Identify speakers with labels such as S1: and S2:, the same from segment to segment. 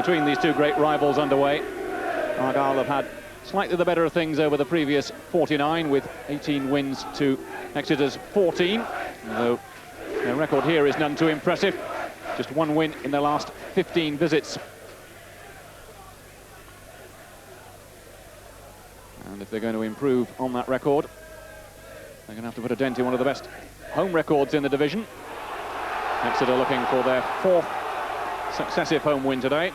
S1: between these two great rivals underway. Argyle have had slightly the better of things over the previous 49, with 18 wins to Exeter's 14, although their record here is none too impressive. Just one win in their last 15 visits. And if they're going to improve on that record, they're going to have to put a dent in one of the best home records in the division. Exeter looking for their 4th successive home win today.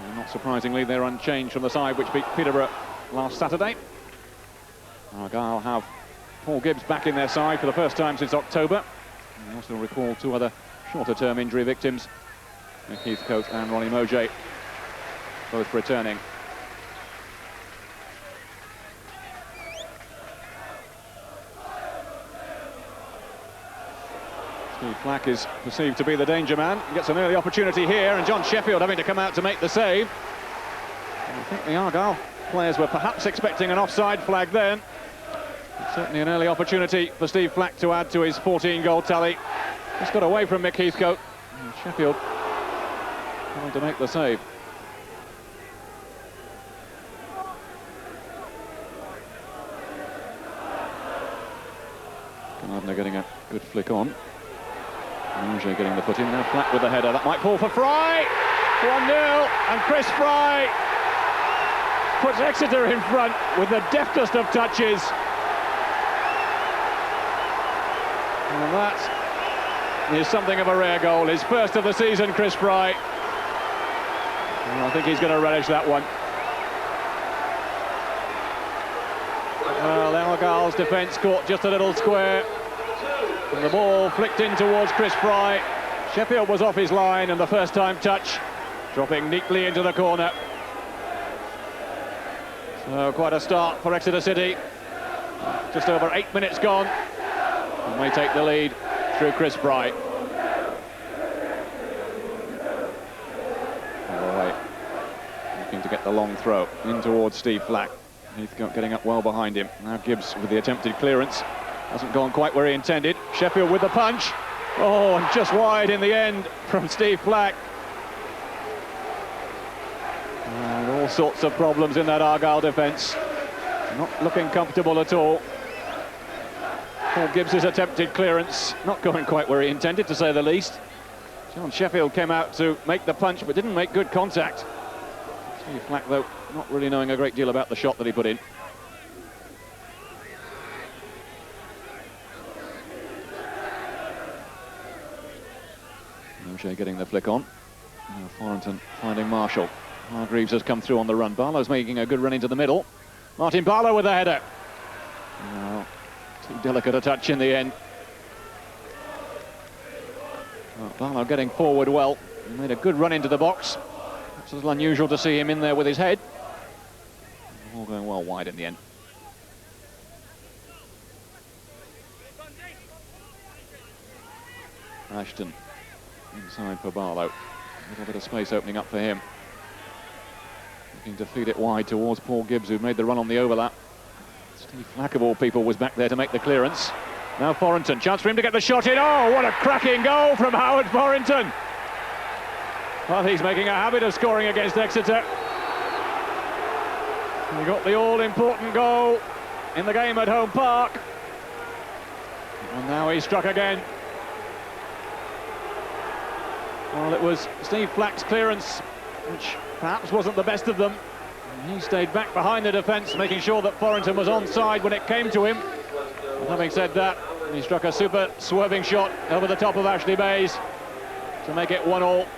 S1: And not surprisingly, they're unchanged from the side which beat Peterborough last Saturday. Argyle have Paul Gibbs back in their side for the first time since October. And we also recall 2 other shorter-term injury victims, Mick Heathcote and Ronnie Mojay, both returning. Steve Flack is perceived to be the danger man. He gets an early opportunity here, and John Sheffield having to come out to make the save. And I think the Argyle players were perhaps expecting an offside flag then. It's certainly an early opportunity for Steve Flack to add to his 14-goal tally. Just got away from Mick Heathcote. And Sheffield trying to make the save. Gardner getting a good flick on. Mojay getting the foot in, now Flack with the header. That might fall for Fry! 1-0, and Chris Fry puts Exeter in front with the deftest of touches. And that is something of a rare goal. His first of the season, Chris Fry. And I think he's going to relish that one. Well, Argyle's defence caught just a little square. And the ball flicked in towards Chris Fry. Sheffield was off his line, and the first-time touch dropping neatly into the corner. So quite a start for Exeter City. Just over 8 minutes gone. And they take the lead through Chris Fry. Away. Looking to get the long throw in towards Steve Flack. Heathcote getting up well behind him. Now Gibbs with the attempted clearance. Hasn't gone quite where he intended. Sheffield with the punch. Oh, and just wide in the end from Steve Flack. And all sorts of problems in that Argyle defence. Not looking comfortable at all. Paul Gibbs' attempted clearance not going quite where he intended, to say the least. John Sheffield came out to make the punch but didn't make good contact. Steve Flack, though, not really knowing a great deal about the shot that he put in. Mojay getting the flick on. Now Thornton finding Marshall. Hargreaves has come through on the run. Barlow's making a good run into the middle. Martin Barlow with the header. Oh, too delicate a touch in the end. Oh, Barlow getting forward well. He made a good run into the box. It's a little unusual to see him in there with his head. All going well wide in the end. Ashton inside for Barlow. A little bit of space opening up for him. Looking to feed it wide towards Paul Gibbs, who made the run on the overlap. Steve Flack, of all people, was back there to make the clearance. Now Thornton, chance for him to get the shot in. Oh, what a cracking goal from Howard Thornton. Well, he's making a habit of scoring against Exeter. He got the all-important goal in the game at Home Park. And now he's struck again. Well, it was Steve Flack's clearance, which perhaps wasn't the best of them. And he stayed back behind the defence, making sure that Thornton was onside when it came to him. And having said that, he struck a super swerving shot over the top of Ashley Bayes to make it 1-1.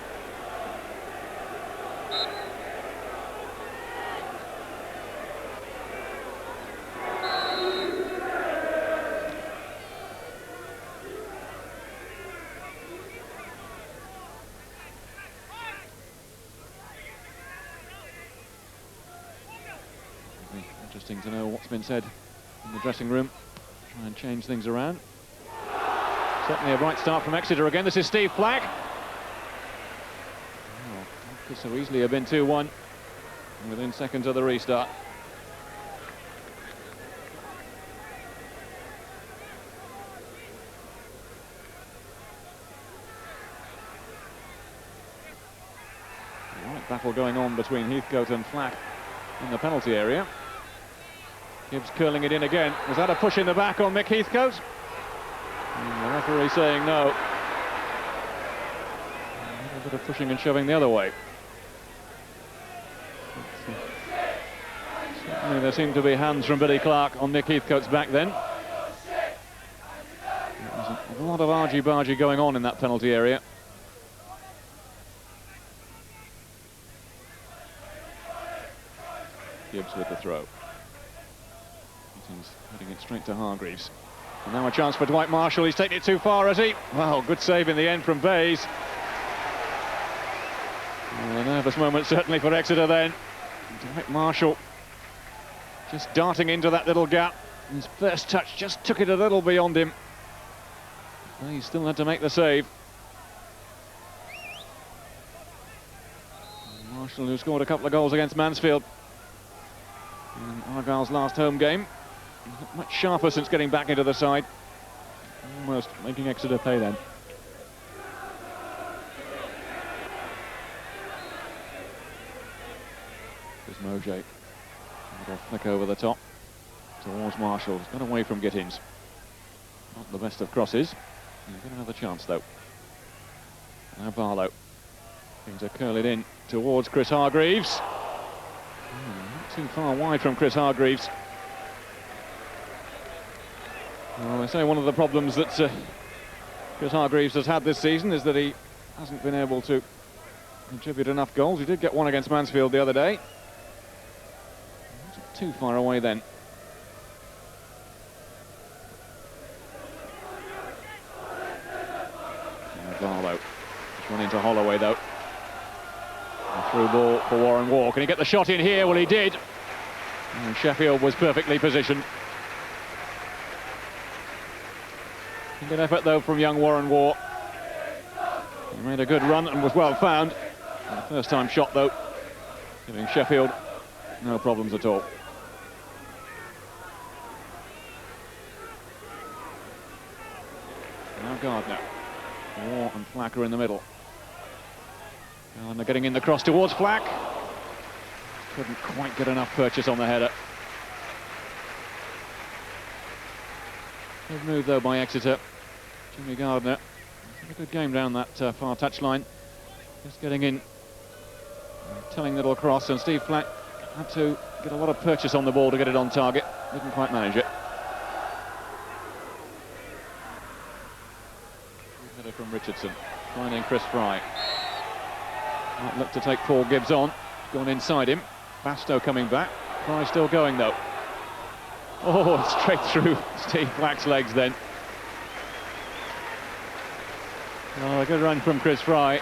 S1: Interesting to know what's been said in the dressing room. Try and change things around. Certainly a bright start from Exeter again. This is Steve Flack. Oh, could so easily have been 2-1 within seconds of the restart. Right battle going on between Heathcote and Flack in the penalty area. Gibbs curling it in again. Was that a push in the back on Mick Heathcote? And the referee saying no. A little bit of pushing and shoving the other way. Certainly there seemed to be hands from Billy Clark on Mick Heathcote's back then. There was a lot of argy-bargy going on in that penalty area. Gibbs with the throw. He's heading it straight to Hargreaves. And now a chance for Dwight Marshall. He's taken it too far, has he? Well, good save in the end from Bayes. Well, a nervous moment certainly for Exeter then. Dwight Marshall just darting into that little gap. His first touch just took it a little beyond him. Bayes still had to make the save. And Marshall, who scored a couple of goals against Mansfield in Argyle's last home game. Much sharper since getting back into the side. Almost making Exeter pay then. There's Mojay. A flick over the top towards Marshall. He's got away from Gittins. Not the best of crosses. He's got another chance though. Now Barlow. Things are curling in towards Chris Hargreaves. Not too far wide from Chris Hargreaves. Well, they say one of the problems that Chris Hargreaves has had this season is that he hasn't been able to contribute enough goals. He did get one against Mansfield the other day. Not too far away then. Barlow. Just run into Holloway though. A through ball for Warren Waugh. Can he get the shot in here? Well, he did. And Sheffield was perfectly positioned. Good effort though from young Warren Waugh. He made a good run and was well found. The first time shot though, giving Sheffield no problems at all. Now Gardner. Waugh and Flack are in the middle. Gardner getting in the cross towards Flack. Couldn't quite get enough purchase on the header. Good move though by Exeter. Jimmy Gardner. Had a good game down that far touchline. Just getting in. Telling little cross, and Steve Flack had to get a lot of purchase on the ball to get it on target. Didn't quite manage it. Good header from Richardson. Finding Chris Fry. Might look to take Paul Gibbs on. Gone inside him. Bastow coming back. Fry still going though. Oh, straight through Steve Flack's legs then. Oh, a good run from Chris Fry.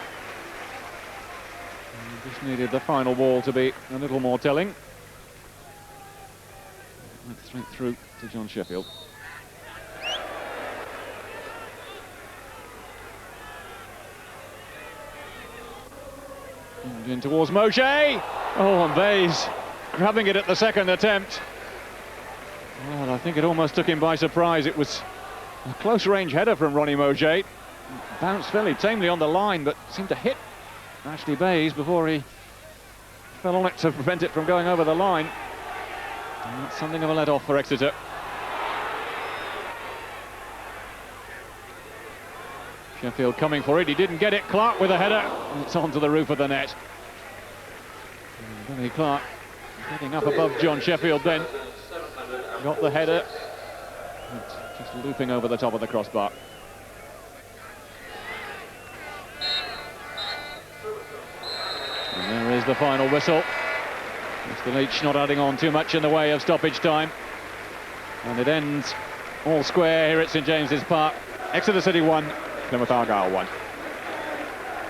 S1: Just needed the final ball to be a little more telling. Went straight through to John Sheffield. And in towards Mojay. Oh, and Bayes grabbing it at the second attempt. Well, I think it almost took him by surprise. It was a close-range header from Ronnie Mojay. Bounced fairly tamely on the line, but seemed to hit Ashley Bayes before he fell on it to prevent it from going over the line. And that's something of a let-off for Exeter. Sheffield coming for it. He didn't get it. Clark with a header. And it's onto the roof of the net. And Billy Clark getting up above John Sheffield then. Got the header. It's just looping over the top of the crossbar. And there is the final whistle. Mr. Leach not adding on too much in the way of stoppage time. And it ends all square here at St James's Park. Exeter City 1, Plymouth Argyle 1.